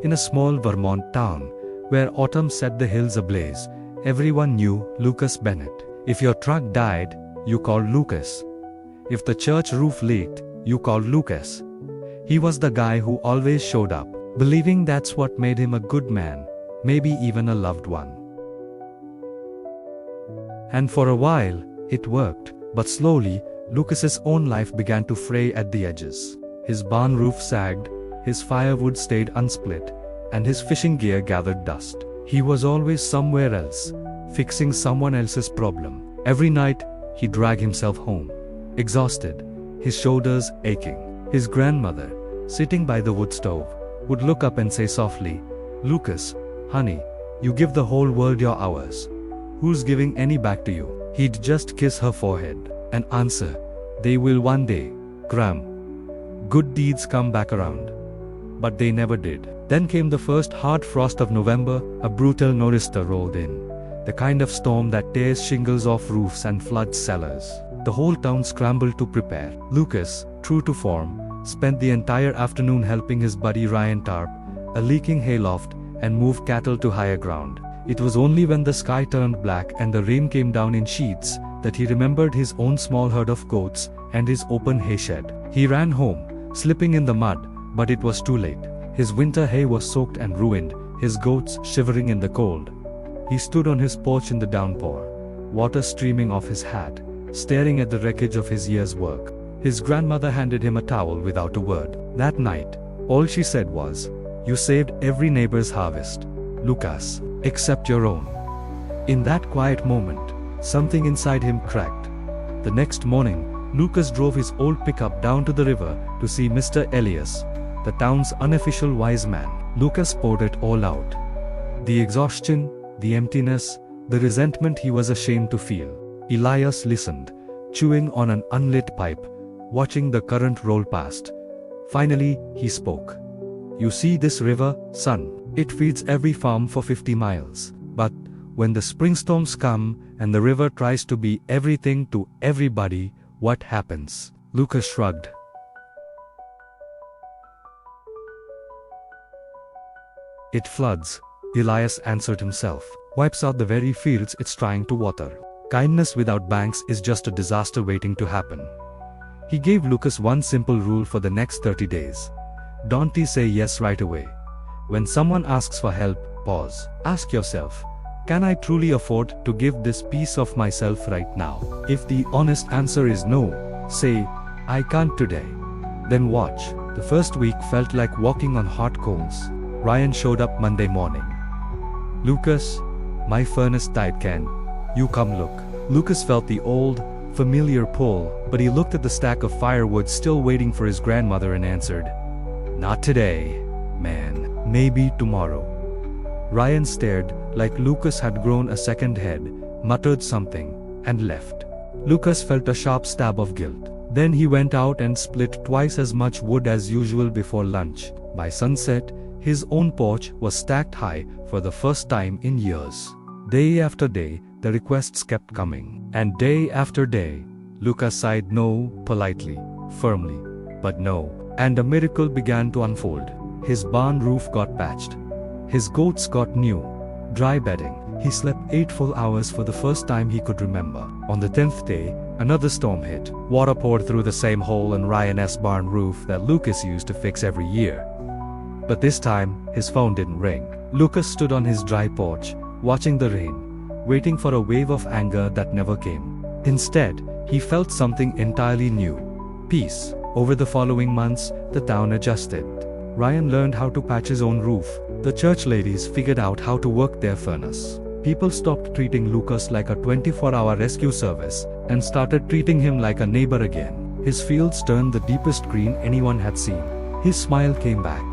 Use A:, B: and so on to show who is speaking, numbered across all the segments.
A: In a small Vermont town, where autumn set the hills ablaze, everyone knew Lucas Bennett. If your truck died, you called Lucas. If the church roof leaked, you called Lucas. He was the guy who always showed up, believing that's what made him a good man, maybe even a loved one. And for a while, it worked, but slowly, Lucas's own life began to fray at the edges. His barn roof sagged, his firewood stayed unsplit, and his fishing gear gathered dust. He was always somewhere else, fixing someone else's problem. Every night, he dragged himself home, exhausted, his shoulders aching. His grandmother, sitting by the wood stove, would look up and say softly, "Lucas, honey, you give the whole world your hours. Who's giving any back to you?" He'd just kiss her forehead and answer, "They will one day, Gram. Good deeds come back around." But they never did. Then came the first hard frost of November. A brutal nor'easter rolled in, the kind of storm that tears shingles off roofs and floods cellars. The whole town scrambled to prepare. Lucas, true to form, spent the entire afternoon helping his buddy Ryan tarp a leaking hayloft and move cattle to higher ground. It was only when the sky turned black and the rain came down in sheets that he remembered his own small herd of goats and his open hay shed. He ran home, slipping in the mud, but it was too late. His winter hay was soaked and ruined, his goats shivering in the cold. He stood on his porch in the downpour, water streaming off his hat, staring at the wreckage of his year's work. His grandmother handed him a towel without a word. That night, all she said was, "You saved every neighbor's harvest, Lucas, except your own." In that quiet moment, something inside him cracked. The next morning, Lucas drove his old pickup down to the river to see Mr. Elias, the town's unofficial wise man. Lucas poured it all out. The exhaustion, the emptiness, the resentment he was ashamed to feel. Elias listened, chewing on an unlit pipe, watching the current roll past. Finally, he spoke. "You see this river, son? It feeds every farm for 50 miles. But when the spring storms come and the river tries to be everything to everybody, what happens?" Lucas shrugged. "It floods," Elias answered himself. "Wipes out the very fields it's trying to water. Kindness without banks is just a disaster waiting to happen." He gave Lucas one simple rule for the next 30 days. Don't say yes right away. When someone asks for help, pause. Ask yourself, can I truly afford to give this piece of myself right now? If the honest answer is no, say, "I can't today." Then watch. The first week felt like walking on hot coals. Ryan showed up Monday morning. "Lucas, my furnace died, can you come look?" Lucas felt the old, familiar pull, but he looked at the stack of firewood still waiting for his grandmother and answered, "Not today, man. Maybe tomorrow." Ryan stared, like Lucas had grown a second head, muttered something, and left. Lucas felt a sharp stab of guilt. Then he went out and split twice as much wood as usual before lunch. By sunset, his own porch was stacked high for the first time in years. Day after day, the requests kept coming. And day after day, Lucas sighed no, politely, firmly, but no. And a miracle began to unfold. His barn roof got patched. His goats got new, dry bedding. He slept 8 full hours for the first time he could remember. On the 10th day, another storm hit. Water poured through the same hole in Ryan's barn roof that Lucas used to fix every year. But this time, his phone didn't ring. Lucas stood on his dry porch, watching the rain, waiting for a wave of anger that never came. Instead, he felt something entirely new. Peace. Over the following months, the town adjusted. Ryan learned how to patch his own roof. The church ladies figured out how to work their furnace. People stopped treating Lucas like a 24-hour rescue service and started treating him like a neighbor again. His fields turned the deepest green anyone had seen. His smile came back.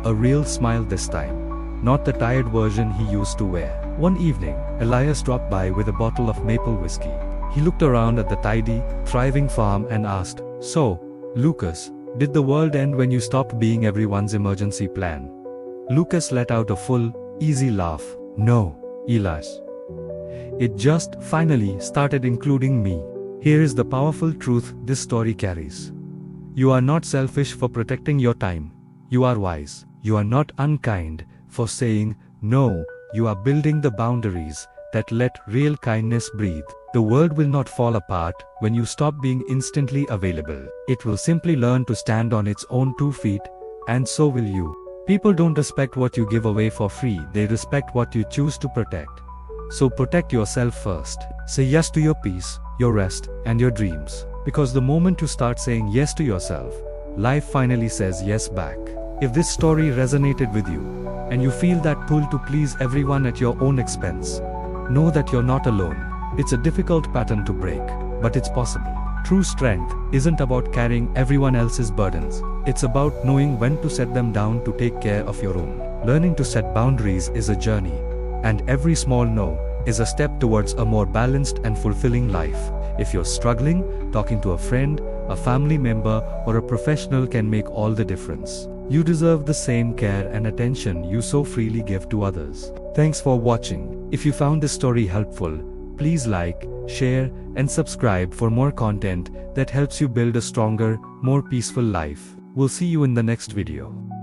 A: A real smile this time, not the tired version he used to wear. One evening, Elias dropped by with a bottle of maple whiskey. He looked around at the tidy, thriving farm and asked, "So, Lucas, did the world end when you stopped being everyone's emergency plan?" Lucas let out a full, easy laugh. "No, Elias. It just finally started including me." Here is the powerful truth this story carries. You are not selfish for protecting your time. You are wise. You are not unkind for saying no, you are building the boundaries that let real kindness breathe. The world will not fall apart when you stop being instantly available. It will simply learn to stand on its own 2 feet, and so will you. People don't respect what you give away for free, they respect what you choose to protect. So protect yourself first. Say yes to your peace, your rest, and your dreams. Because the moment you start saying yes to yourself, life finally says yes back. If this story resonated with you, and you feel that pull to please everyone at your own expense, know that you're not alone. It's a difficult pattern to break, but it's possible. True strength isn't about carrying everyone else's burdens. It's about knowing when to set them down to take care of your own. Learning to set boundaries is a journey, and every small no is a step towards a more balanced and fulfilling life. If you're struggling, talking to a friend, a family member, or a professional can make all the difference. You deserve the same care and attention you so freely give to others. Thanks for watching. If you found this story helpful, please like, share, and subscribe for more content that helps you build a stronger, more peaceful life. We'll see you in the next video.